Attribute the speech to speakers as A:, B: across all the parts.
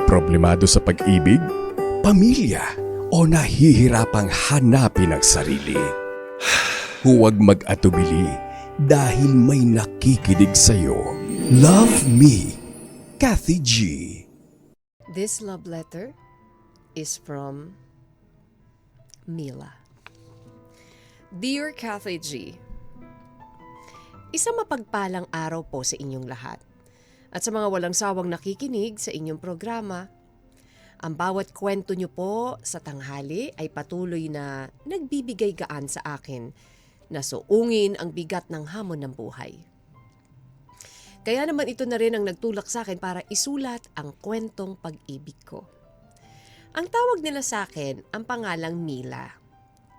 A: Problemado sa pag-ibig, pamilya, o nahihirapang hanapin ang sarili? Huwag mag-atubili dahil may nakikinig sa'yo. Love Me, Kathy G.
B: This love letter is from Mila. Dear Kathy G, isang mapagpalang araw po sa inyong lahat at sa mga walang sawang nakikinig sa inyong programa. Ang bawat kwento niyo po sa tanghali ay patuloy na nagbibigay gaan sa akin na suungin ang bigat ng hamon ng buhay. Kaya naman ito na rin ang nagtulak sa akin para isulat ang kwentong pag-ibig ko. Ang tawag nila sa akin ang pangalang Mila.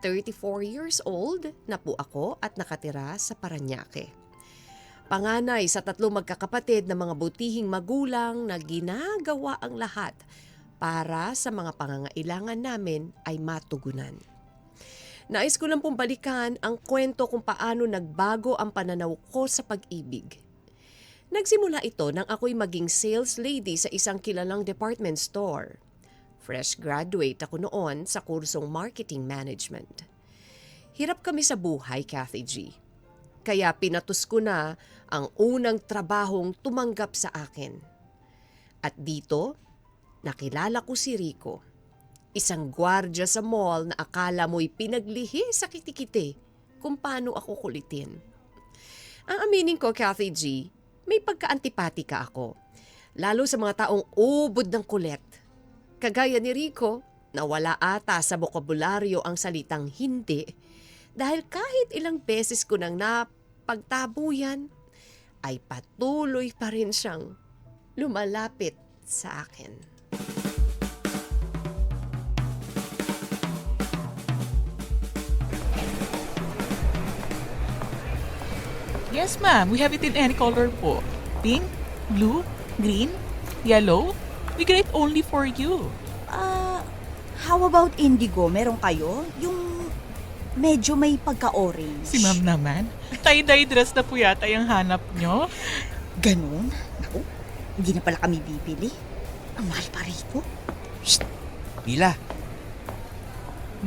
B: 34 years old na po ako at nakatira sa Parañaque. Panganay sa 3 magkakapatid na mga butihing magulang na ginagawa ang lahat para sa mga pangangailangan namin ay matugunan. Nais ko lang pong balikan ang kwento kung paano nagbago ang pananaw ko sa pag-ibig. Nagsimula ito nang ako'y maging sales lady sa isang kilalang department store. Fresh graduate ako noon sa kursong marketing management. Hirap kami sa buhay, Kathy G. Kaya pinatus ko na ang unang trabahong tumanggap sa akin. At dito, nakilala ko si Rico. Isang gwardya sa mall na akala mo'y pinaglihi sa kitikite kung paano ako kulitin. Ang aminin ko, Kathy G, may pagka-antipatika ako. Lalo sa mga taong ubod ng kulit. Kagaya ni Rico, na wala ata sa bokabularyo ang salitang hindi dahil kahit ilang beses ko nang napagtabuyan, ay patuloy pa rin siyang lumalapit sa akin.
C: Yes, ma'am. We have it in any color po. Pink, blue, green, yellow. We get it only for you.
D: How about indigo? Meron kayo? Yung medyo may pagka-orange.
C: Si ma'am naman. Tie-dye dress na po yata yung hanap nyo.
D: Ganun? Naku, hindi na pala kami bibili. Ang mahal pa rito.
E: Mila,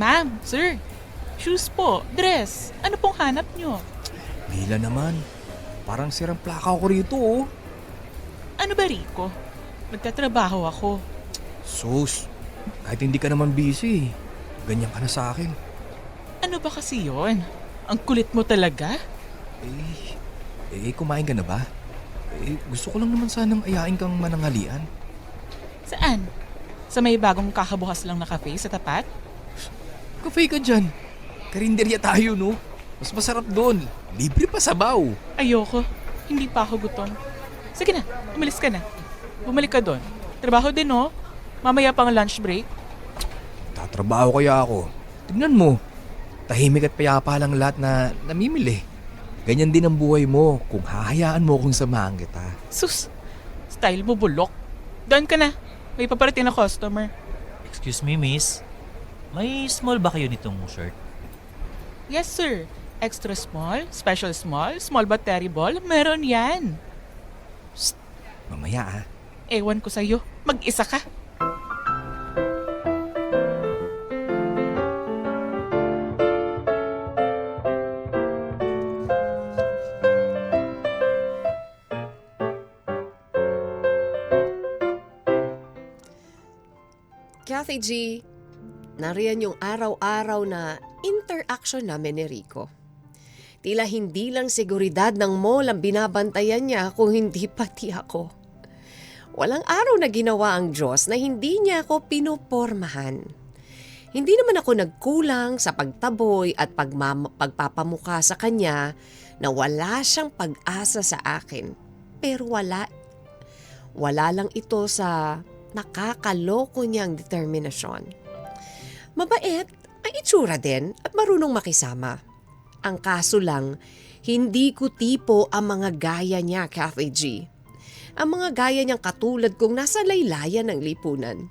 C: Ma'am, sir. Shoes po, dress. Ano pong hanap nyo?
E: Mila naman. Parang sirang plaka ko rito oh.
C: Ano ba, Rico? Nagtatrabaho ako.
E: Sus, kahit hindi ka naman busy, ganyan ka na sa akin.
C: Ano ba kasi yon? Ang kulit mo talaga?
E: Kumain ka na ba? Gusto ko lang naman sanang ayain kang mananghalian.
C: Saan? Sa may bagong kakabukas lang na cafe sa tapat?
E: Cafe ka dyan. Karinderya tayo no. Mas masarap doon. Libre pa sabaw.
C: Ayoko. Hindi pa ako gutom. Sige na, umalis ka na. Bumalik ka doon. Trabaho din, no? Mamaya pang lunch break.
E: Tatrabaho kaya ako. Tignan mo. Tahimik at payapa lang lahat na namimili. Ganyan din ang buhay mo kung hahayaan mo kung samahan kita.
C: Sus, style mo bulok. Doon ka na. May paparating na customer.
F: Excuse me, miss. May small ba kayo nitong shirt?
C: Yes, sir. Extra small, special small, small but terrible. Meron yan.
E: Mamaya ah.
C: Ewan ko sa'yo. Mag-isa ka.
B: Kathy G, nariyan yung araw-araw na interaction namin ni Rico. Tila hindi lang seguridad ng mall ang binabantayan niya kung hindi pati ako. Walang araw na ginawa ang Diyos na hindi niya ako pinopormahan. Hindi naman ako nagkulang sa pagtaboy at pagpapamukha sa kanya na wala siyang pag-asa sa akin. Pero wala lang ito sa nakakaloko niyang determinasyon. Mabait ang itsura din at marunong makisama. Ang kaso lang, hindi ko tipo ang mga gaya niya, Kathy G. Ang mga gaya niyang katulad kong nasa laylayan ng lipunan.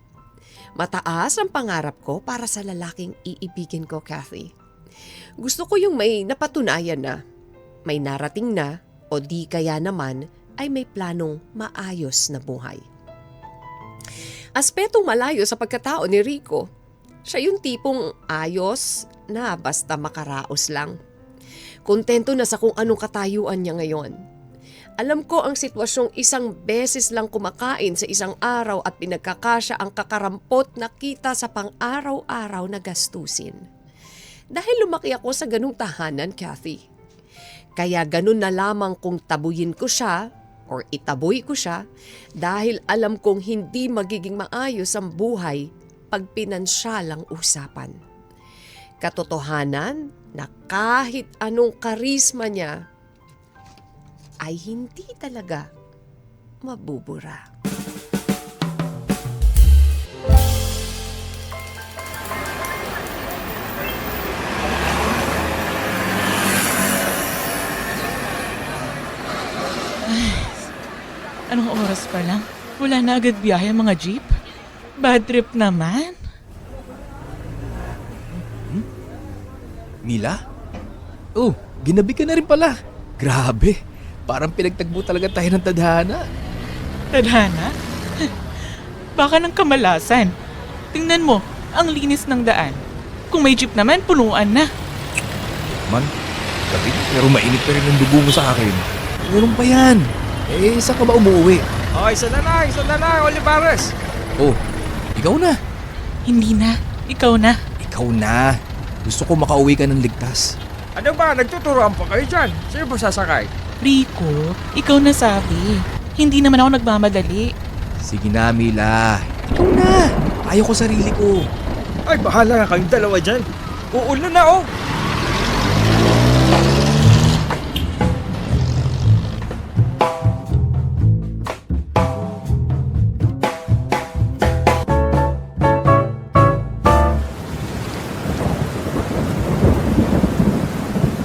B: Mataas ang pangarap ko para sa lalaking iibigin ko, Kathy. Gusto ko yung may napatunayan na, may narating na, o di kaya naman ay may planong maayos na buhay. Aspetong malayo sa pagkatao ni Rico. Siya yung tipong ayos na basta makaraos lang. Kontento na sa kung anong katayuan niya ngayon. Alam ko ang sitwasyong isang beses lang kumakain sa isang araw at pinagkakasya ang kakarampot na kita sa pang-araw-araw na gastusin. Dahil lumaki ako sa ganung tahanan, Kathy. Kaya ganun na lamang kung tabuyin ko siya or itaboy ko siya dahil alam kong hindi magiging maayos ang buhay pag pinansyal ang usapan. Katotohanan na kahit anong karisma niya ay hindi talaga mabubura.
C: Anong oras pa lang? Wala na agad biyahe ang mga jeep? Bad trip naman.
E: Mila? Oh, ginabi ka na rin pala. Grabe, parang pinagtagbo talaga tayo ng tadhana.
C: Tadhana? Baka ng kamalasan. Tingnan mo, ang linis ng daan. Kung may jeep naman, punuan na.
E: Man, gabi, pero mainit pa rin ang dugo mo sa akin. Meron pa yan. Saan ka ba umuwi?
G: Okay, isa na lang, Olivares.
E: Oh, ikaw na.
C: Hindi na. Ikaw na.
E: Ikaw na. Gusto ko makauwi ka ng ligtas.
G: Ano ba, nagtuturoan pa kayo dyan? Sino ba sasakay?
C: Rico, ikaw na sabi. Hindi naman ako nagmamadali.
E: Sige na, Mila. Ikaw na. Ayaw ko sarili ko.
G: Ay, bahala na kayong dalawa dyan. Uulan na, oh.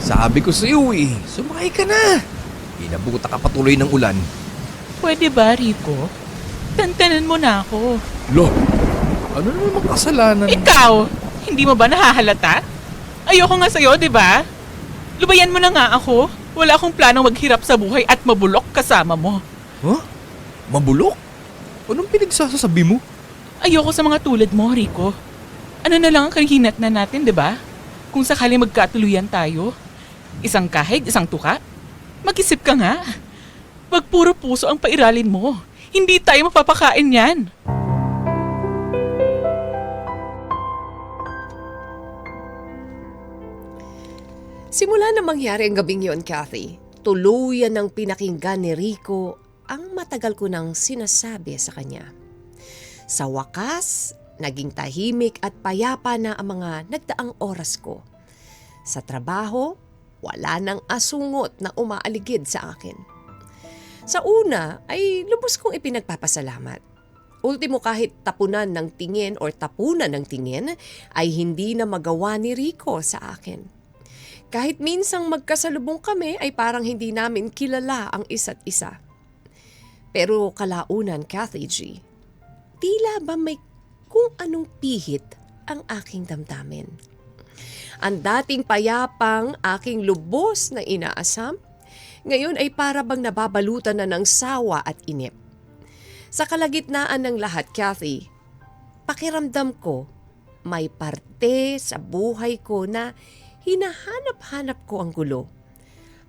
E: Sabi ko sa iyo sumakay ka na. Inabuta ka patuloy ng ulan.
C: Pwede ba, Rico? Tantanan mo na ako.
E: Lo, ano naman kasalanan?
C: Ikaw! Hindi mo ba nahahalata? Ayoko nga sa'yo, di ba? Lubayan mo na nga ako. Wala akong planong maghirap sa buhay at mabulok kasama mo.
E: Huh? Mabulok? Anong pinagsasasabi mo?
C: Ayoko sa mga tulad mo, Rico. Ano na lang ang kahinat na natin, di ba? Kung sakali magkatuluyan tayo. Isang kahig, isang tuka. Mag-isip ka nga. Wag puro puso ang pairalin mo. Hindi tayo mapapakain yan.
B: Simula na mangyari ang gabing yon, Kathy, tuluyan ng pinakinggan ni Rico ang matagal ko nang sinasabi sa kanya. Sa wakas, naging tahimik at payapa na ang mga nagdaang oras ko. Sa trabaho, wala nang asungot na umaaligid sa akin. Sa una ay lubos kong ipinagpapasalamat. Ultimo kahit tapunan ng tingin or tapunan ng tingin ay hindi na magawa ni Rico sa akin. Kahit minsang magkasalubong kami ay parang hindi namin kilala ang isa't isa. Pero kalaunan, Kathy G, tila ba may kung anong pihit ang aking damdamin. Ang dating payapang aking lubos na inaasam, ngayon ay para bang nababalutan na ng sawa at inip. Sa kalagitnaan ng lahat, Kathy, pakiramdam ko may parte sa buhay ko na hinahanap-hanap ko ang gulo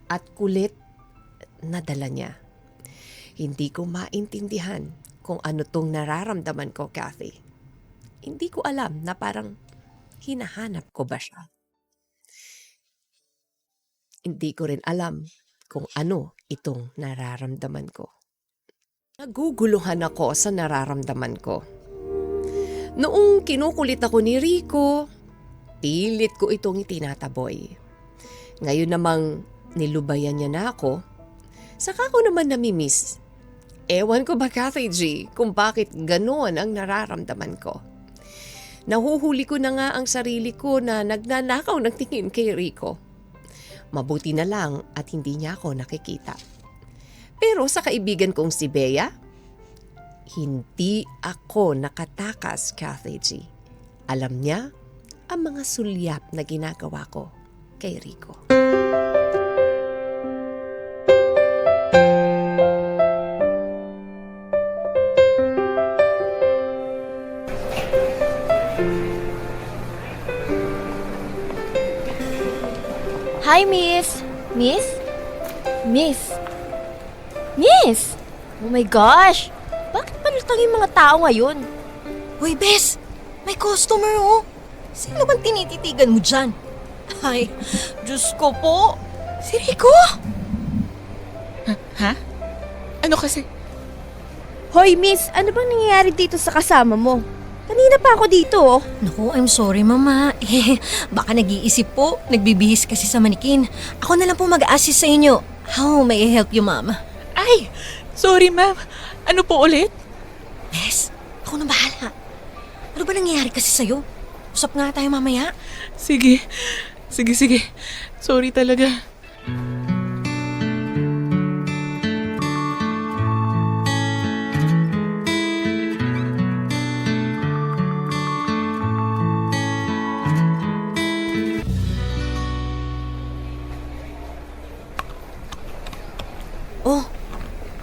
B: at kulit na dala niya. Hindi ko maintindihan kung ano tong nararamdaman ko, Kathy. Hindi ko alam na parang hinahanap ko ba siya. Hindi ko rin alam kung ano itong nararamdaman ko. Naguguluhan ako sa nararamdaman ko. Noong kinukulit ako ni Rico, pilit ko itong itinataboy. Ngayon namang nilubayan niya na ako, saka ko naman namimiss. Ewan ko ba, Kathy G, kung bakit ganoon ang nararamdaman ko. Nahuhuli ko na nga ang sarili ko na nagnanakaw ng tingin kay Rico. Mabuti na lang at hindi niya ako nakikita. Pero sa kaibigan kong si Bea, hindi ako nakatakas, Kathy G. Alam niya ang mga sulyap na ginagawa ko kay Rico.
H: Hi, Miss! Miss? Miss? Miss! Oh my gosh! Bakit palutang yung mga tao ngayon?
D: Hoy, Bes! May customer, oh! Sino bang tinititigan mo dyan? Ay, Diyos ko po! Si Rico!
C: Ha? Ano kasi?
H: Hoy, Miss! Ano bang nangyayari dito sa kasama mo? Kanina pa ako dito, oh.
D: Naku, I'm sorry, Mama. Baka nag-iisip po. Nagbibihis kasi sa manikin. Ako na lang po mag-assist sa inyo. How may I help you, Mama?
C: Ay! Sorry, ma'am. Ano po ulit?
D: Bes, ako na bahala. Ano ba nangyayari kasi sa'yo? Usap nga tayo mamaya.
C: Sige. Sige. Sorry talaga.
D: Oh,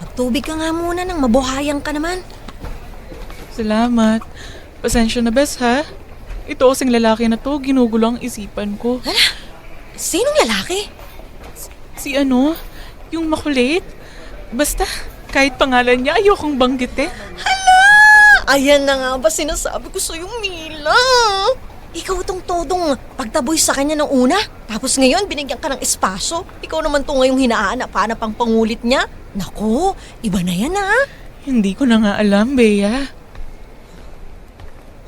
D: magtubig ka nga muna nang mabuhayan ka naman.
C: Salamat. Pasensya na, Bes, ha? Ito kasing lalaki na to, ginugulo ang isipan ko.
D: Sinong lalaki?
C: Si ano? Yung makulit? Basta, kahit pangalan niya, ayokong banggitin.
D: Ayan na nga ba sinasabi ko sa'yo, Mila? Ikaw tong todong pagtaboy sa kanya ng una, tapos ngayon binigyan ka ng espasyo. Ikaw naman to ngayong hinahanap-hanap ang pangulit niya. Nako, iba na yan ah.
C: Hindi ko na nga alam, Bea.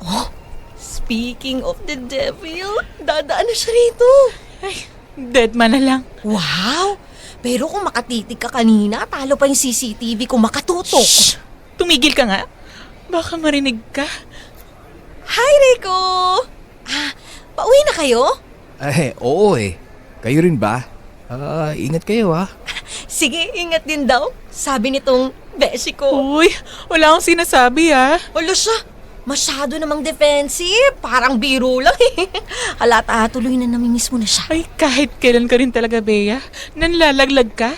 D: Oh, speaking of the devil, dadaan na siya rito.
C: Ay, dead man na lang.
D: Wow! Pero kung makatitig ka kanina, talo pa yung CCTV kung makatutok.
C: Shh! Tumigil ka nga. Baka marinig ka.
D: Hi, Rico! Pauwi na kayo?
E: Oo eh. Kayo rin ba? Ingat kayo
D: Sige, ingat din daw. Sabi nitong beshi ko.
C: Uy, wala akong sinasabi, ha?
D: Wala siya. Masyado namang defensive. Parang biro lang eh. Halata, tuloy na namimiss mo na siya.
C: Ay, kahit kailan ka rin talaga, Bea. Nanlalaglag ka.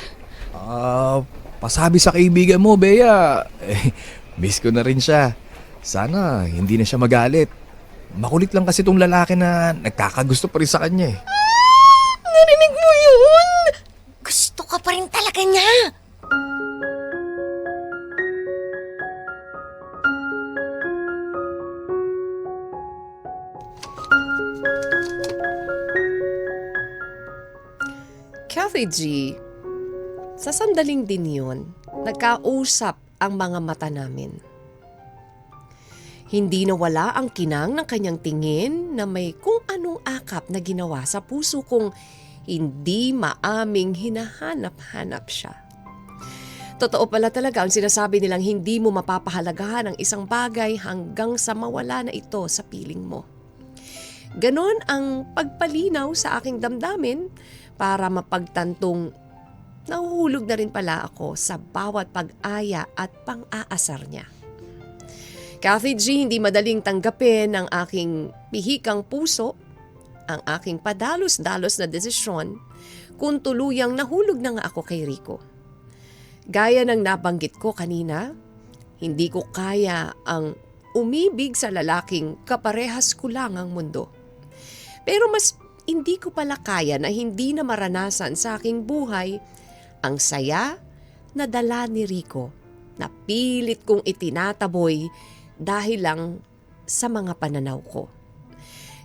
E: Pasabi sa kaibigan mo, Bea. Miss ko na rin siya. Sana hindi na siya magalit. Makulit lang kasi tong lalaki na nagkakagusto pa rin sa kanya eh.
D: Narinig mo yun? Gusto ka pa rin talaga niya.
B: Kathy G, sa sandaling din yun, nagkausap ang mga mata namin. Hindi nawala ang kinang ng kanyang tingin na may kung anong akap na ginawa sa puso kong hindi maaming hinahanap-hanap siya. Totoo pala talaga ang sinasabi nilang hindi mo mapapahalagahan ang isang bagay hanggang sa mawala na ito sa piling mo. Ganon ang pagpalinaw sa aking damdamin para mapagtantong nahuhulog na rin pala ako sa bawat pag-aya at pang-aasar niya. Kathy G, hindi madaling tanggapin ng aking pihikang puso, ang aking padalos-dalos na desisyon kung tuluyang nahulog na nga ako kay Rico. Gaya ng nabanggit ko kanina, hindi ko kaya ang umibig sa lalaking kaparehas ko lang ang mundo. Pero mas hindi ko pala kaya na hindi na maranasan sa aking buhay ang saya na dala ni Rico na pilit kong itinataboy dahil lang sa mga pananaw ko.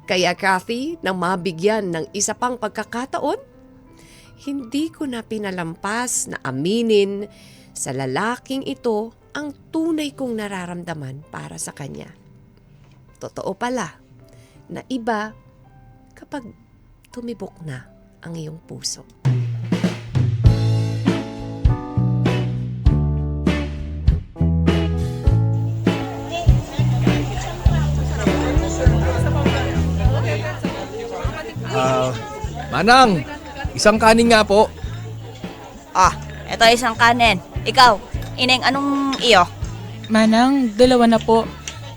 B: Kaya Kathy, nang mabigyan ng isa pang pagkakataon, hindi ko na pinalampas na aminin sa lalaking ito ang tunay kong nararamdaman para sa kanya. Totoo pala na iba kapag tumibok na ang iyong puso.
E: Manang, isang kanin nga po.
D: Eto isang kanin. Ikaw, Ineng, anong iyo?
C: Manang, 2 na po.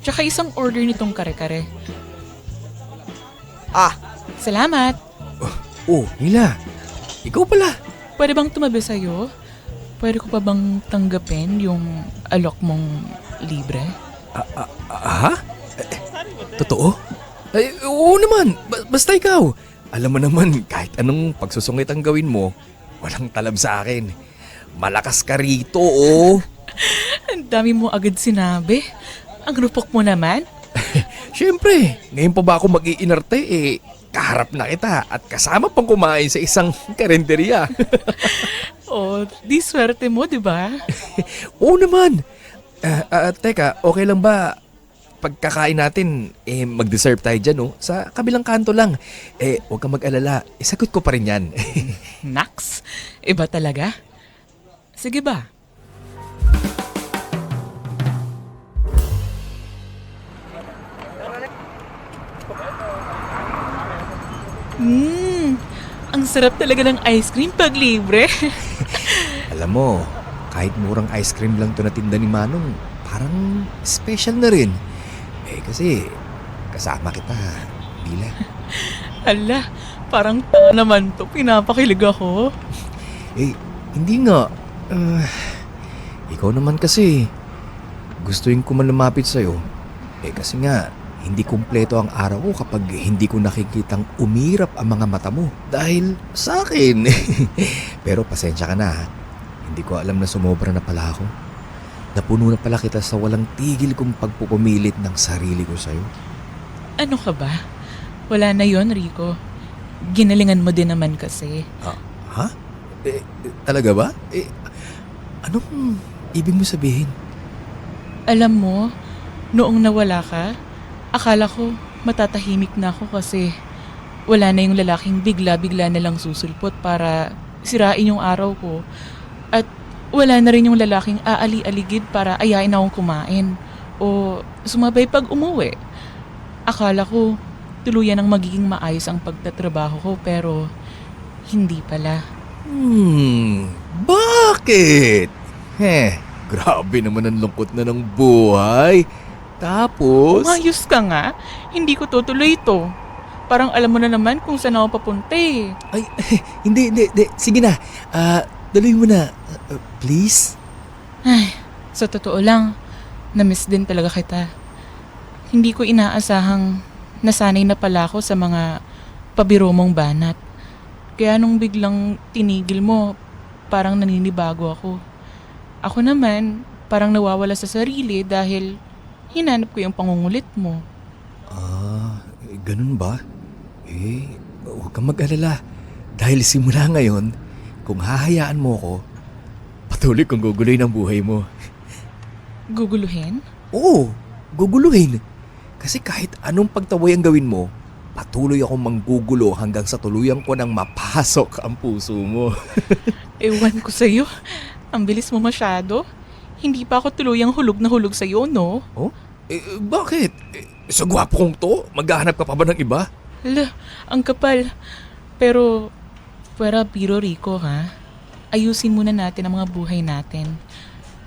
C: Tsaka isang order nitong kare-kare. Salamat.
E: Mila. Ikaw pala.
C: Pwede bang tumabi sa'yo? Pwede ko pa bang tanggapin yung alok mong libre?
E: Totoo? Oo naman. Basta ikaw. alam mo naman, kahit anong pagsusungit ang gawin mo, walang talab sa akin. Malakas ka rito, oh.
C: Ang dami mo agad sinabi. Ang rupok mo naman.
E: Siyempre, ngayon pa ba ako mag-iinarte kaharap na kita at kasama pang kumain sa isang karinderya.
C: Oh, di swerte mo, di ba?
E: Oo naman. Teka, okay lang ba pagkakain natin, mag-deserve tayo dyan, oh? Sa kabilang kanto lang. Huwag kang mag-alala. Isagot ko pa rin yan.
C: Naks, iba talaga. Sige ba? Ang sarap talaga ng ice cream pag libre.
E: Alam mo, kahit murang ice cream lang to na tinda ni Manong, parang special na rin. Kasi kasama kita, Mila.
C: Hala, parang tanga naman to. Pinapakilig ako.
E: Hindi nga. Ikaw naman kasi. Gustuin ko man lumapit sa'yo. Kasi nga, hindi kumpleto ang araw ko kapag hindi ko nakikitang umirap ang mga mata mo. Dahil sa akin. Pero pasensya ka na, ha. Hindi ko alam na sumobra na pala ako. Napuno na pala kita sa walang tigil kong pagpupumilit ng sarili ko sa'yo.
C: Ano ka ba? Wala na yon, Rico. Ginalingan mo din naman kasi.
E: Ha? Talaga ba? Anong ibig mo sabihin?
C: Alam mo, noong nawala ka, akala ko matatahimik na ako kasi wala na yung lalaking bigla-bigla na lang susulpot para sirain yung araw ko. At wala na rin yung lalaking aali-aligid para ayain akong kumain o sumabay pag umuwi. Akala ko tuluyan ang magiging maayos ang pagtatrabaho ko pero hindi pala.
E: Bakit? Grabe naman ang lungkot na ng buhay. Tapos...
C: Umayos ka nga, hindi ko tutuloy ito. Parang alam mo na naman kung saan ako papunta eh.
E: Ay, hindi. Sige na. Daloy mo na. Please?
C: Ay, sa totoo lang, na-miss din talaga kita. Hindi ko inaasahang nasanay na pala ako sa mga pabiro mong banat. Kaya nung biglang tinigil mo, parang naninibago ako. Ako naman, parang nawawala sa sarili dahil hinanap ko yung pangungulit mo.
E: Ganun ba? Huwag kang mag-alala. Dahil simula ngayon, kung hahayaan mo ko, patuloy kong guguluhin ang buhay mo.
C: Guguluhin?
E: Oo, guguluhin. Kasi kahit anong pagtaway ang gawin mo, patuloy akong manggugulo hanggang sa tuluyan ko nang mapasok ang puso mo.
C: Ewan ko sa'yo. Ang bilis mo masyado. Hindi pa ako tuluyang hulog na hulog sa'yo, no?
E: Oh? Bakit? Sa gwapo kong to, maghahanap ka pa ba ng iba?
C: Hala, ang kapal. Pero biro Rico ha. Ayusin muna natin ang mga buhay natin.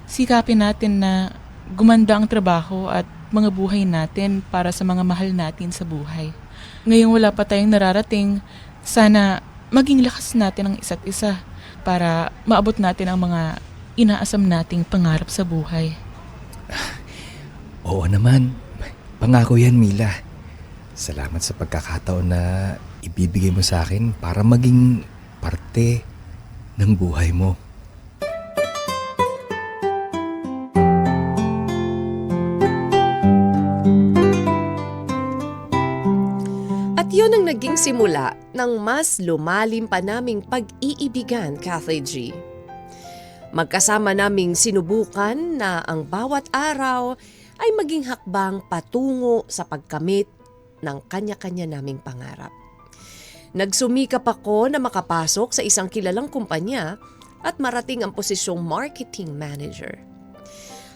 C: Sikapin natin na gumanda ang trabaho at mga buhay natin para sa mga mahal natin sa buhay. Ngayong wala pa tayong nararating, sana maging lakas natin ang isa't isa para maabot natin ang mga inaasam nating pangarap sa buhay.
E: Oo naman. Pangako yan, Mila. Salamat sa pagkakataon na ibibigay mo sa akin para maging parte ng buhay mo.
B: At yun ang naging simula ng mas lumalim pa naming pag-iibigan, Kathy G. Magkasama naming sinubukan na ang bawat araw ay maging hakbang patungo sa pagkamit ng kanya-kanya naming pangarap. Nagsumikap ako na makapasok sa isang kilalang kumpanya at marating ang posisyong marketing manager.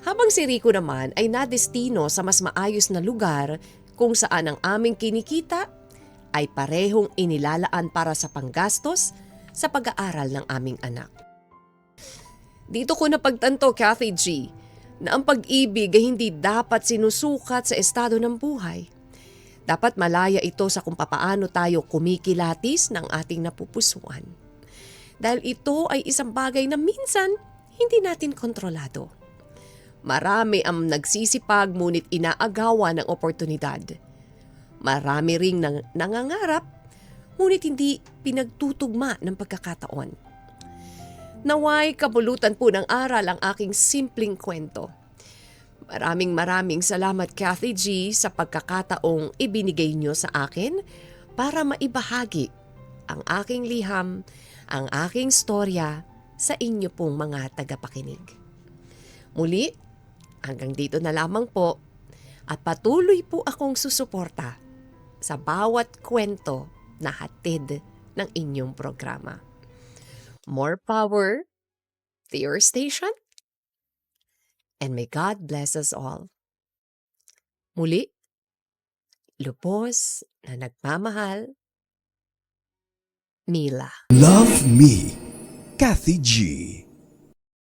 B: Habang si Rico naman ay nadestino sa mas maayos na lugar kung saan ang aming kinikita ay parehong inilalaan para sa panggastos sa pag-aaral ng aming anak. Dito ko napagtanto, Kathy G, na ang pag-ibig ay hindi dapat sinusukat sa estado ng buhay. Dapat malaya ito sa kung papaano tayo kumikilatis ng ating napupusuan. Dahil ito ay isang bagay na minsan hindi natin kontrolado. Marami ang nagsisipag ngunit inaagawan ng oportunidad. Marami ring nangangarap ngunit hindi pinagtutugma ng pagkakataon. Naway kabulutan po ng aral ang aking simpleng kwento. Maraming salamat Kathy G sa pagkakataong ibinigay niyo sa akin para maibahagi ang aking liham, ang aking storya sa inyo pong mga tagapakinig. Muli, hanggang dito na lamang po at patuloy po akong susuporta sa bawat kwento na hatid ng inyong programa. More power to your station, and may God bless us all. Muli, lubos na nagmamahal, Mila.
A: Love Me, Kathy G.